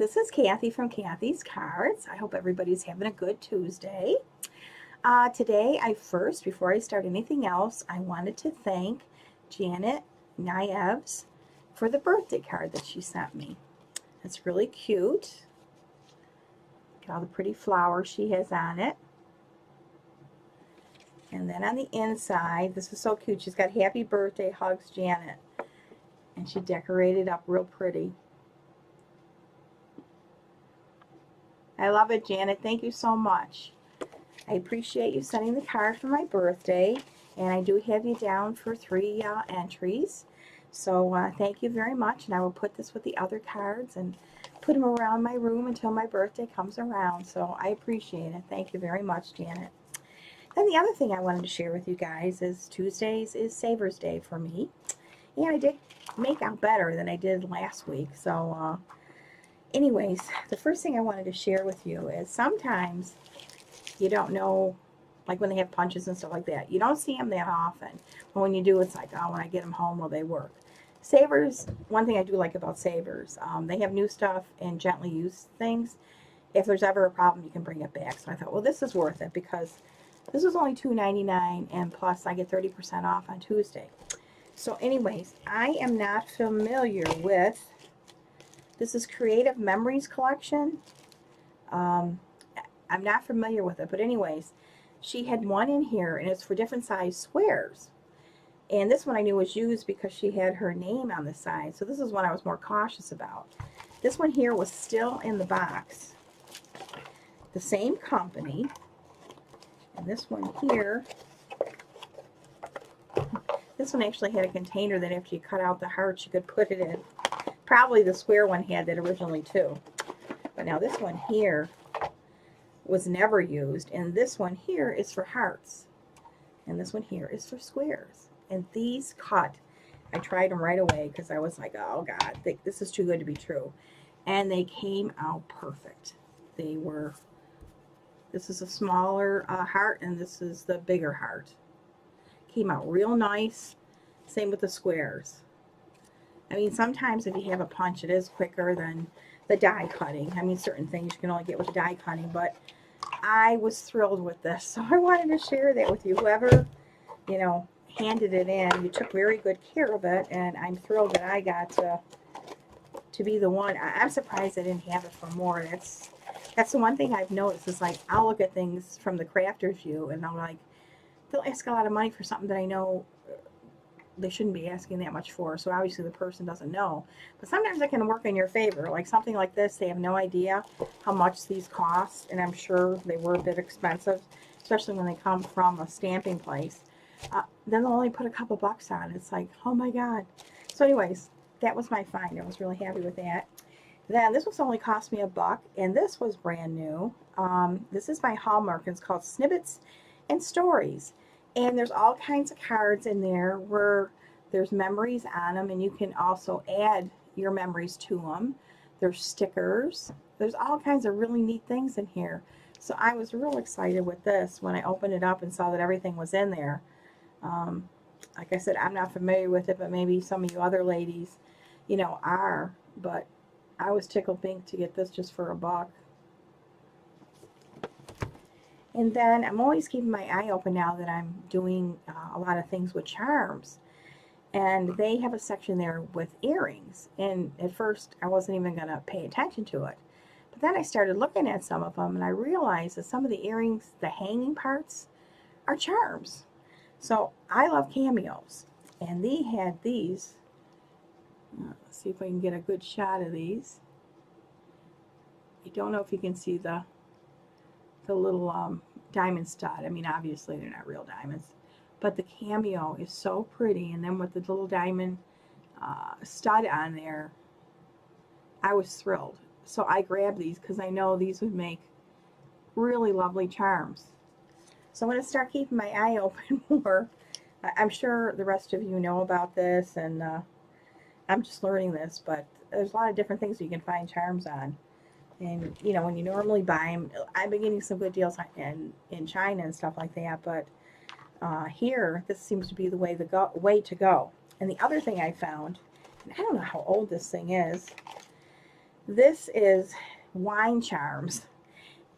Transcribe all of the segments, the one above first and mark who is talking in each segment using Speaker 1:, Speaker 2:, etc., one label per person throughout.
Speaker 1: This is Kathy from Kathy's Cards. I hope everybody's having a good Tuesday. Today, before I start anything else, I wanted to thank Janet Nieves for the birthday card that she sent me. It's really cute. Got all the pretty flowers she has on it. And then on the inside, this is so cute. She's got Happy Birthday, Hugs, Janet. And she decorated up real pretty. I love it, Janet. Thank you so much. I appreciate you sending the card for my birthday. And I do have you down for 3 entries. So thank you very much. And I will put this with the other cards and put them around my room until my birthday comes around. So I appreciate it. Thank you very much, Janet. Then the other thing I wanted to share with you guys is Tuesdays is Savers Day for me. And I did make out better than I did last week. So anyways, the first thing I wanted to share with you is sometimes you don't know, like when they have punches and stuff like that, you don't see them that often. But when you do, it's like, oh, when I get them home, will they work? Savers, one thing I do like about Savers, they have new stuff and gently used things. If there's ever a problem, you can bring it back. So I thought, well, this is worth it because this was only $2.99 and plus I get 30% off on Tuesday. So anyways, I am not familiar with, this is Creative Memories Collection. I'm not familiar with it, but anyways, she had one in here, and it's for different size squares. And this one I knew was used because she had her name on the side, so this is one I was more cautious about. This one here was still in the box. The same company. And this one here, this one actually had a container that after you cut out the hearts, you could put it in. Probably the square one had that originally too. But now this one here was never used, and this one here is for hearts. And this one here is for squares. And these cut. I tried them right away because I was like, oh God, this is too good to be true. And they came out perfect. They were, this is a smaller heart, and this is the bigger heart. Came out real nice. Same with the squares. I mean, sometimes if you have a punch, it is quicker than the die cutting. I mean, certain things you can only get with the die cutting, but I was thrilled with this. So I wanted to share that with you. Whoever, you know, handed it in, you took very good care of it, and I'm thrilled that I got to be the one. I'm surprised I didn't have it for more. That's the one thing I've noticed is, like, I'll look at things from the crafter's view, and I'm like, they'll ask a lot of money for something that I know they shouldn't be asking that much for, so obviously the person doesn't know. But sometimes it can work in your favor. Like something like this, they have no idea how much these cost, and I'm sure they were a bit expensive, especially when they come from a stamping place. Then they'll only put a couple bucks on it. It's like, oh my God. So anyways, that was my find. I was really happy with that. Then this was only cost me $1, and this was brand new. This is by Hallmark, and it's called Snippets and Stories. And there's all kinds of cards in there where there's memories on them, and you can also add your memories to them. There's stickers. There's all kinds of really neat things in here. So I was real excited with this when I opened it up and saw that everything was in there. Like I said, I'm not familiar with it, but maybe some of you other ladies, you know, are. But I was tickled pink to get this just for $1. And then I'm always keeping my eye open now that I'm doing a lot of things with charms. And they have a section there with earrings. And at first, I wasn't even going to pay attention to it. But then I started looking at some of them, and I realized that some of the earrings, the hanging parts, are charms. So I love cameos. And they had these. Let's see if I can get a good shot of these. I don't know if you can see the little diamond stud. I mean, obviously they're not real diamonds, but the cameo is so pretty. And then with the little diamond stud on there, I was thrilled. So I grabbed these because I know these would make really lovely charms. So I'm going to start keeping my eye open more. I'm sure the rest of you know about this, and I'm just learning this, but there's a lot of different things you can find charms on. And, you know, when you normally buy them, I've been getting some good deals in China and stuff like that. But here, this seems to be the way to go. And the other thing I found, and I don't know how old this thing is. This is wine charms.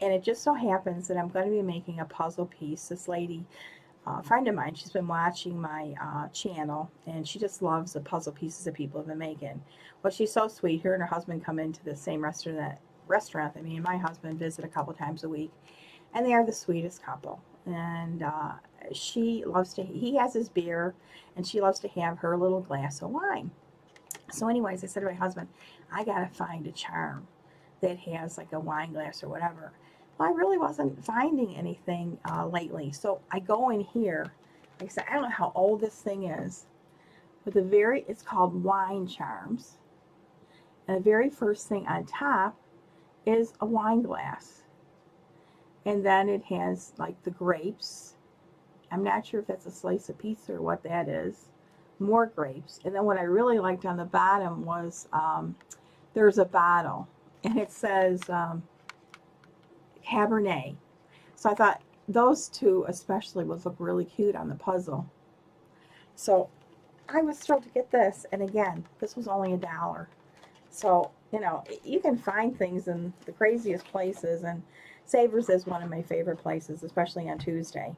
Speaker 1: And it just so happens that I'm going to be making a puzzle piece. This lady, a friend of mine, she's been watching my channel, and she just loves the puzzle pieces that people have been making. Well, she's so sweet. Her and her husband come into the same restaurant that me and my husband visit a couple times a week, and they are the sweetest couple. And she loves to, he has his beer, and she loves to have her little glass of wine. So anyways, I said to my husband, I got to find a charm that has like a wine glass or whatever. Well, I really wasn't finding anything lately. So I go in here. Like I said, I don't know how old this thing is, but it's called Wine Charms. And the very first thing on top is a wine glass. And then it has like the grapes. I'm not sure if that's a slice of pizza or what that is. More grapes. And then what I really liked on the bottom was there's a bottle, and it says Cabernet. So I thought those two especially would look really cute on the puzzle. So I was thrilled to get this, and again, this was only $1. So, you know, you can find things in the craziest places, and Savers is one of my favorite places, especially on Tuesday.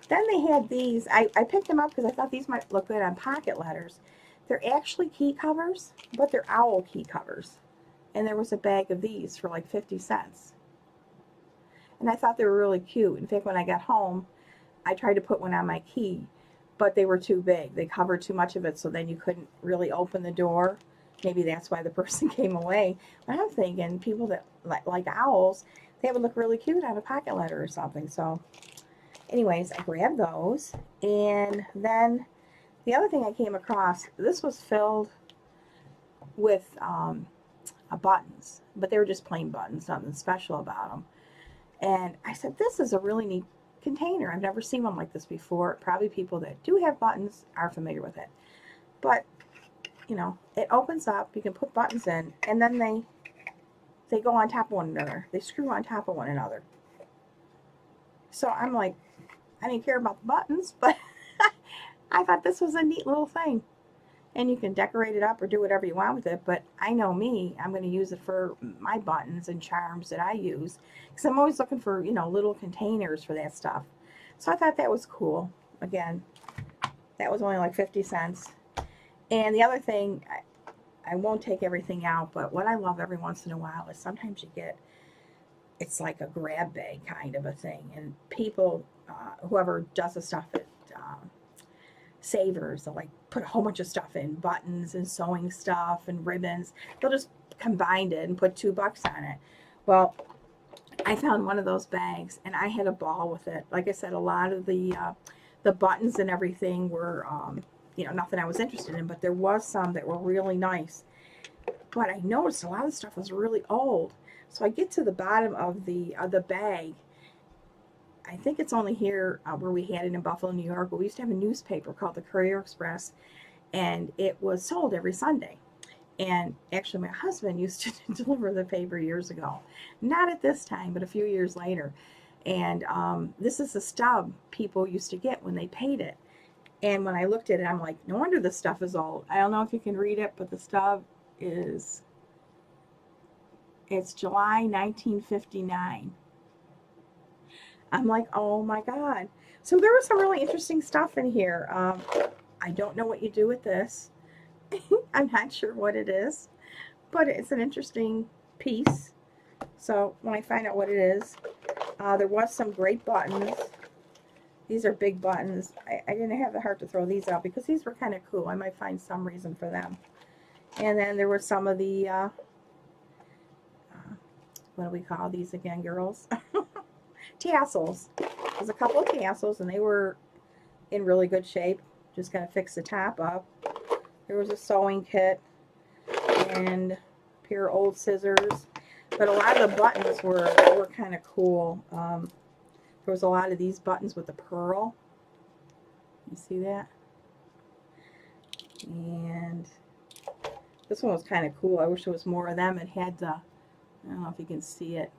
Speaker 1: Then they had these. I picked them up because I thought these might look good on pocket letters. They're actually key covers, but they're owl key covers. And there was a bag of these for like 50 cents. And I thought they were really cute. In fact, when I got home, I tried to put one on my key, but they were too big. They covered too much of it, so then you couldn't really open the door. Maybe that's why the person came away. But I'm thinking people that like owls, they would look really cute on a pocket letter or something. So anyways, I grabbed those. And then the other thing I came across, this was filled with buttons, but they were just plain buttons, nothing special about them. And I said, this is a really neat container. I've never seen one like this before. Probably people that do have buttons are familiar with it. But, you know, it opens up, you can put buttons in, and then they go on top of one another. They screw on top of one another. So I'm like, I didn't care about the buttons, but I thought this was a neat little thing. And you can decorate it up or do whatever you want with it, but I know me, I'm going to use it for my buttons and charms that I use, because I'm always looking for, you know, little containers for that stuff. So I thought that was cool. Again, that was only like 50 cents. And the other thing, I won't take everything out, but what I love every once in a while is sometimes you get, it's like a grab bag kind of a thing, and people, whoever does the stuff at Savers, they'll like put a whole bunch of stuff in, buttons and sewing stuff and ribbons. They'll just combine it and put $2 on it. Well, I found one of those bags and I had a ball with it. Like I said, a lot of the buttons and everything were you know, nothing I was interested in, but there was some that were really nice. But I noticed a lot of stuff was really old. So I get to the bottom of the bag. I think it's only here where we had it in Buffalo, New York, but we used to have a newspaper called the Courier Express, and it was sold every Sunday. And actually, my husband used to deliver the paper years ago. Not at this time, but a few years later. And this is the stub people used to get when they paid it. And when I looked at it, I'm like, no wonder this stuff is old. I don't know if you can read it, but the stub is, it's July 1959. I'm like, oh my God. So there was some really interesting stuff in here. I don't know what you do with this. I'm not sure what it is, but it's an interesting piece. So when I find out what it is, there was some great buttons. These are big buttons. I didn't have the heart to throw these out because these were kind of cool. I might find some reason for them. And then there were some of the, what do we call these again, girls? Tassels. There's a couple of tassels, and they were in really good shape. Just going to fix the top up. There was a sewing kit and a pair of old scissors. But a lot of the buttons were kind of cool. There was a lot of these buttons with the pearl. You see that? And this one was kind of cool. I wish there was more of them. It had the, I don't know if you can see it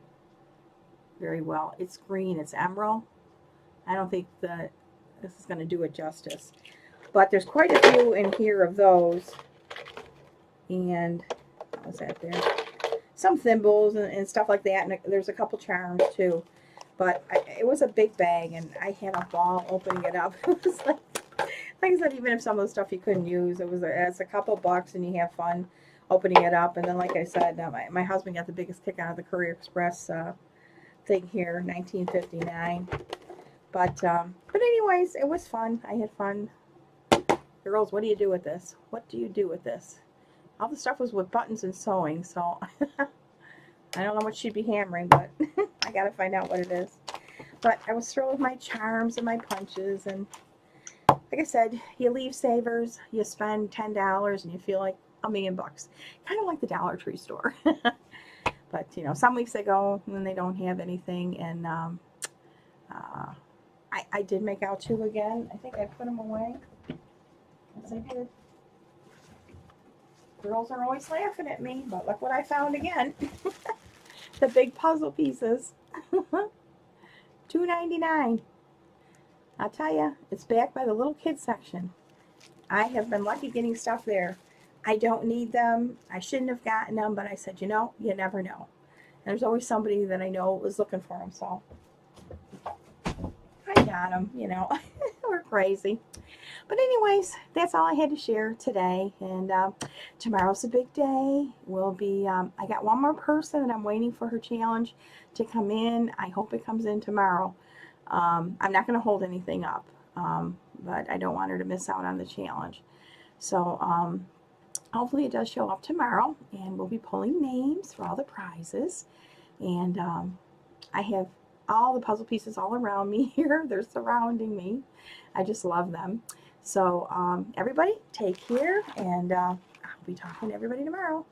Speaker 1: very well. It's green. It's emerald. I don't think that this is going to do it justice. But there's quite a few in here of those. And what was that there? some thimbles and stuff like that. And there's a couple charms too. But it was a big bag, and I had a ball opening it up. It was like I said, even if some of the stuff you couldn't use, it's a couple bucks, and you have fun opening it up. And then, like I said, my husband got the biggest kick out of the Courier Express thing here, 1959. But anyways, it was fun. I had fun. Girls, what do you do with this? What do you do with this? All the stuff was with buttons and sewing, so I don't know what she'd be hammering, but I gotta find out what it is. But I was thrilled with my charms and my punches, and like I said, you leave Savers, you spend $10, and you feel like $1,000,000 bucks. Kind of like the Dollar Tree store. But, you know, some weeks they go and then they don't have anything, and I did make out 2 again. I think I put them away. Yes, I did. Girls are always laughing at me, but look what I found again. The big puzzle pieces. $2.99. I'll tell you, it's back by the little kids section. I have been lucky getting stuff there. I don't need them. I shouldn't have gotten them, but I said, you know, you never know. And there's always somebody that I know was looking for them, so I got them, you know. We're crazy. But anyways, that's all I had to share today. And tomorrow's a big day. We'll be, I got one more person that I'm waiting for her challenge to come in. I hope it comes in tomorrow. I'm not going to hold anything up, but I don't want her to miss out on the challenge. So hopefully it does show up tomorrow, and we'll be pulling names for all the prizes. And I have all the puzzle pieces all around me here. They're surrounding me. I just love them. So everybody take care, and I'll be talking to everybody tomorrow.